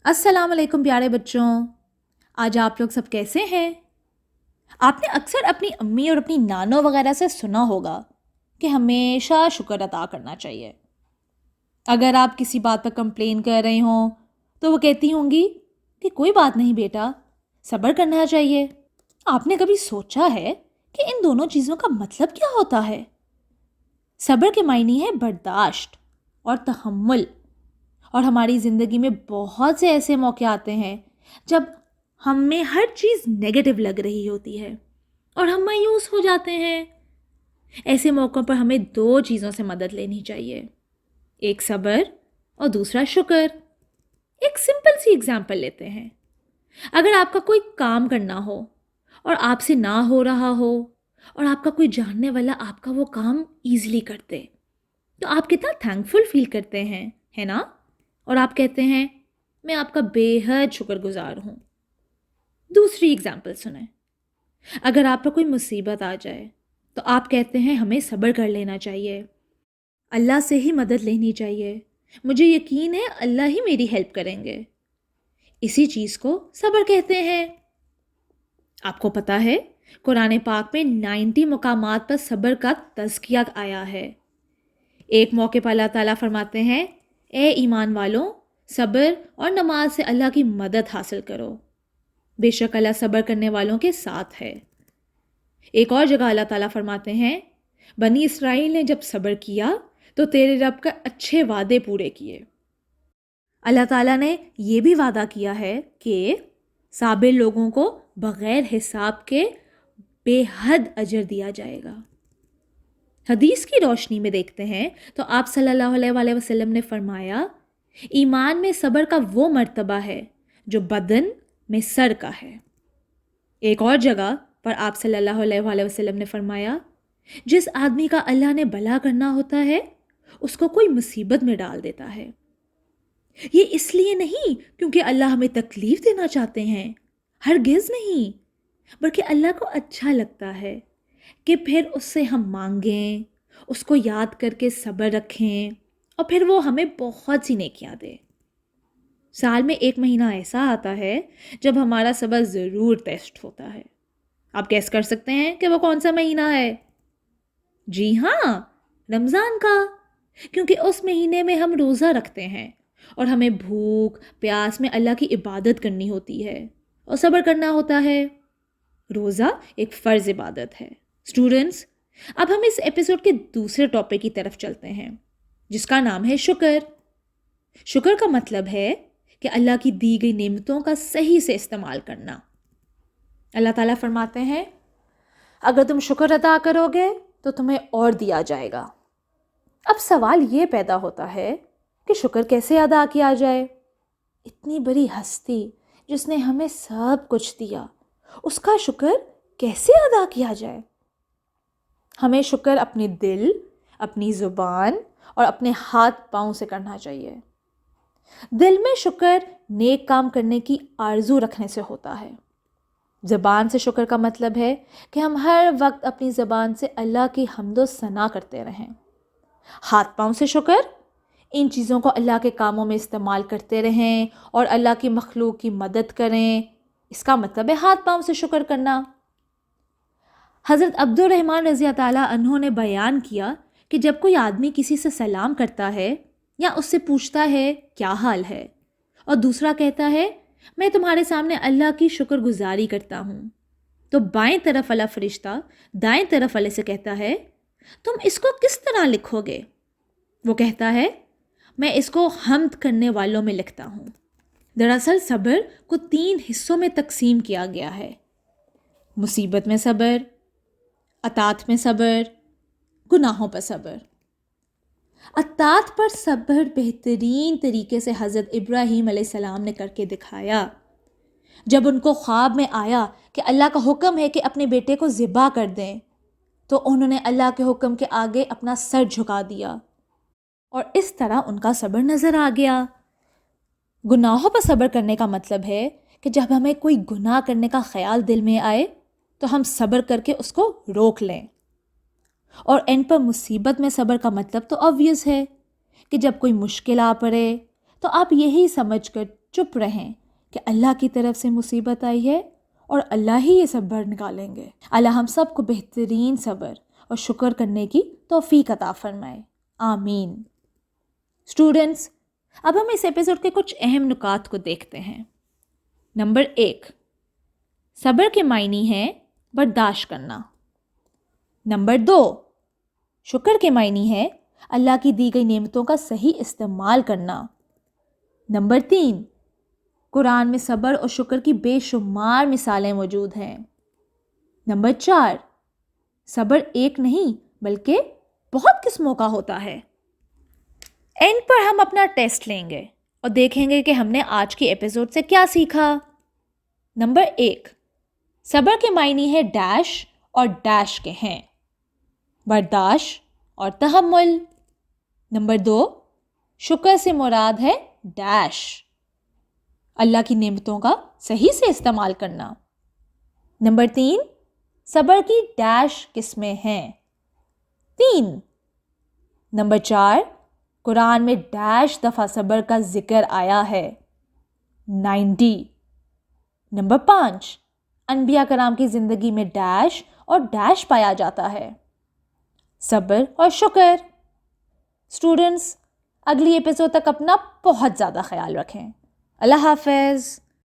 السلام علیکم پیارے بچوں، آج آپ لوگ سب کیسے ہیں؟ آپ نے اکثر اپنی امی اور اپنی نانوں وغیرہ سے سنا ہوگا کہ ہمیشہ شکر ادا کرنا چاہیے۔ اگر آپ کسی بات پر کمپلین کر رہے ہوں تو وہ کہتی ہوں گی کہ کوئی بات نہیں بیٹا، صبر کرنا چاہیے۔ آپ نے کبھی سوچا ہے کہ ان دونوں چیزوں کا مطلب کیا ہوتا ہے؟ صبر کے معنی ہے برداشت اور تحمل، اور ہماری زندگی میں بہت سے ایسے موقع آتے ہیں جب ہمیں ہر چیز نیگیٹو لگ رہی ہوتی ہے اور ہم مایوس ہو جاتے ہیں۔ ایسے موقعوں پر ہمیں دو چیزوں سے مدد لینی چاہیے، ایک صبر اور دوسرا شکر۔ ایک سمپل سی اگزامپل لیتے ہیں۔ اگر آپ کا کوئی کام کرنا ہو اور آپ سے نہ ہو رہا ہو اور آپ کا کوئی جاننے والا آپ کا وہ کام ایزیلی کرتے تو آپ کتنا تھینکفل فیل کرتے ہیں، ہے نا؟ اور آپ کہتے ہیں میں آپ کا بے حد شکر گزار ہوں۔ دوسری اگزامپل سنیں۔ اگر آپ پر کوئی مصیبت آ جائے تو آپ کہتے ہیں ہمیں صبر کر لینا چاہیے، اللہ سے ہی مدد لینی چاہیے، مجھے یقین ہے اللہ ہی میری ہیلپ کریں گے۔ اسی چیز کو صبر کہتے ہیں۔ آپ کو پتہ ہے قرآن پاک میں 90 مقامات پر صبر کا تذکیہ آیا ہے۔ ایک موقع پر اللہ تعالیٰ فرماتے ہیں اے ایمان والوں، صبر اور نماز سے اللہ کی مدد حاصل کرو، بے شک اللہ صبر کرنے والوں کے ساتھ ہے۔ ایک اور جگہ اللہ تعالیٰ فرماتے ہیں بنی اسرائیل نے جب صبر کیا تو تیرے رب کا اچھے وعدے پورے کیے۔ اللہ تعالیٰ نے یہ بھی وعدہ کیا ہے کہ صابر لوگوں کو بغیر حساب کے بے حد اجر دیا جائے گا۔ حدیث کی روشنی میں دیکھتے ہیں تو آپ صلی اللہ علیہ وآلہ وسلم نے فرمایا ایمان میں صبر کا وہ مرتبہ ہے جو بدن میں سر کا ہے۔ ایک اور جگہ پر آپ صلی اللہ علیہ وآلہ وسلم نے فرمایا جس آدمی کا اللہ نے بھلا کرنا ہوتا ہے اس کو کوئی مصیبت میں ڈال دیتا ہے۔ یہ اس لیے نہیں کیونکہ اللہ ہمیں تکلیف دینا چاہتے ہیں، ہرگز نہیں، بلکہ اللہ کو اچھا لگتا ہے کہ پھر اس سے ہم مانگیں، اس کو یاد کر کے صبر رکھیں اور پھر وہ ہمیں بہت سی نیکیاں دے۔ سال میں ایک مہینہ ایسا آتا ہے جب ہمارا صبر ضرور ٹیسٹ ہوتا ہے۔ آپ گیس کر سکتے ہیں کہ وہ کون سا مہینہ ہے؟ جی ہاں، رمضان کا، کیونکہ اس مہینے میں ہم روزہ رکھتے ہیں اور ہمیں بھوک پیاس میں اللہ کی عبادت کرنی ہوتی ہے اور صبر کرنا ہوتا ہے۔ روزہ ایک فرض عبادت ہے۔ اسٹوڈنٹس، اب ہم اس ایپیسوڈ کے دوسرے ٹاپک کی طرف چلتے ہیں جس کا نام ہے شکر۔ شکر کا مطلب ہے کہ اللہ کی دی گئی نعمتوں کا صحیح سے استعمال کرنا۔ اللہ تعالیٰ فرماتے ہیں اگر تم شکر ادا کرو گے تو تمہیں اور دیا جائے گا۔ اب سوال یہ پیدا ہوتا ہے کہ شکر کیسے ادا کیا جائے؟ اتنی بڑی ہستی جس نے ہمیں سب کچھ دیا، اس کا شکر کیسے ادا کیا جائے؟ ہمیں شکر اپنے دل، اپنی زبان اور اپنے ہاتھ پاؤں سے کرنا چاہیے۔ دل میں شکر نیک کام کرنے کی آرزو رکھنے سے ہوتا ہے۔ زبان سے شکر کا مطلب ہے کہ ہم ہر وقت اپنی زبان سے اللہ کی حمد و ثنا کرتے رہیں۔ ہاتھ پاؤں سے شکر، ان چیزوں کو اللہ کے کاموں میں استعمال کرتے رہیں اور اللہ کی مخلوق کی مدد کریں، اس کا مطلب ہے ہاتھ پاؤں سے شکر کرنا۔ حضرت عبد الرحمن رضی اللہ عنہ نے بیان کیا کہ جب کوئی آدمی کسی سے سلام کرتا ہے یا اس سے پوچھتا ہے کیا حال ہے اور دوسرا کہتا ہے میں تمہارے سامنے اللہ کی شکر گزاری کرتا ہوں، تو بائیں طرف والا فرشتہ دائیں طرف والے سے کہتا ہے تم اس کو کس طرح لکھو گے؟ وہ کہتا ہے میں اس کو حمد کرنے والوں میں لکھتا ہوں۔ دراصل صبر کو 3 حصوں میں تقسیم کیا گیا ہے: مصیبت میں صبر، اطاعت میں صبر، گناہوں پر صبر۔ اطاعت پر صبر بہترین طریقے سے حضرت ابراہیم علیہ السلام نے کر کے دکھایا۔ جب ان کو خواب میں آیا کہ اللہ کا حکم ہے کہ اپنے بیٹے کو ذبح کر دیں تو انہوں نے اللہ کے حکم کے آگے اپنا سر جھکا دیا اور اس طرح ان کا صبر نظر آ گیا۔ گناہوں پر صبر کرنے کا مطلب ہے کہ جب ہمیں کوئی گناہ کرنے کا خیال دل میں آئے تو ہم صبر کر کے اس کو روک لیں۔ اور اینڈ پر مصیبت میں صبر کا مطلب تو obvious ہے کہ جب کوئی مشکل آ پڑے تو آپ یہی سمجھ کر چپ رہیں کہ اللہ کی طرف سے مصیبت آئی ہے اور اللہ ہی یہ صبر نکالیں گے۔ اللہ ہم سب کو بہترین صبر اور شکر کرنے کی توفیق عطا فرمائے، آمین۔ اسٹوڈنٹس، اب ہم اس ایپیسوڈ کے کچھ اہم نکات کو دیکھتے ہیں۔ نمبر 1، صبر کے معنی ہے برداشت کرنا۔ نمبر 2، شکر کے معنی ہے اللہ کی دی گئی نعمتوں کا صحیح استعمال کرنا۔ نمبر 3، قرآن میں صبر اور شکر کی بے شمار مثالیں موجود ہیں۔ نمبر 4، صبر ایک نہیں بلکہ بہت قسموں کا ہوتا ہے۔ اینڈ پر ہم اپنا ٹیسٹ لیں گے اور دیکھیں گے کہ ہم نے آج کی ایپیسوڈ سے کیا سیکھا۔ نمبر 1، صبر کے معنی ہے ڈیش اور ڈیش کے ہیں، برداشت اور تحمل۔ نمبر 2، شکر سے مراد ہے ڈیش، اللہ کی نعمتوں کا صحیح سے استعمال کرنا۔ نمبر 3، صبر کی ڈیش قسمیں ہیں، 3۔ نمبر 4، قرآن میں ڈیش دفعہ صبر کا ذکر آیا ہے، 90۔ نمبر 5، انبیاء کرام کی زندگی میں ڈیش اور ڈیش پایا جاتا ہے، صبر اور شکر۔ اسٹوڈنٹس، اگلی ایپیسوڈ تک اپنا بہت زیادہ خیال رکھیں۔ اللہ حافظ۔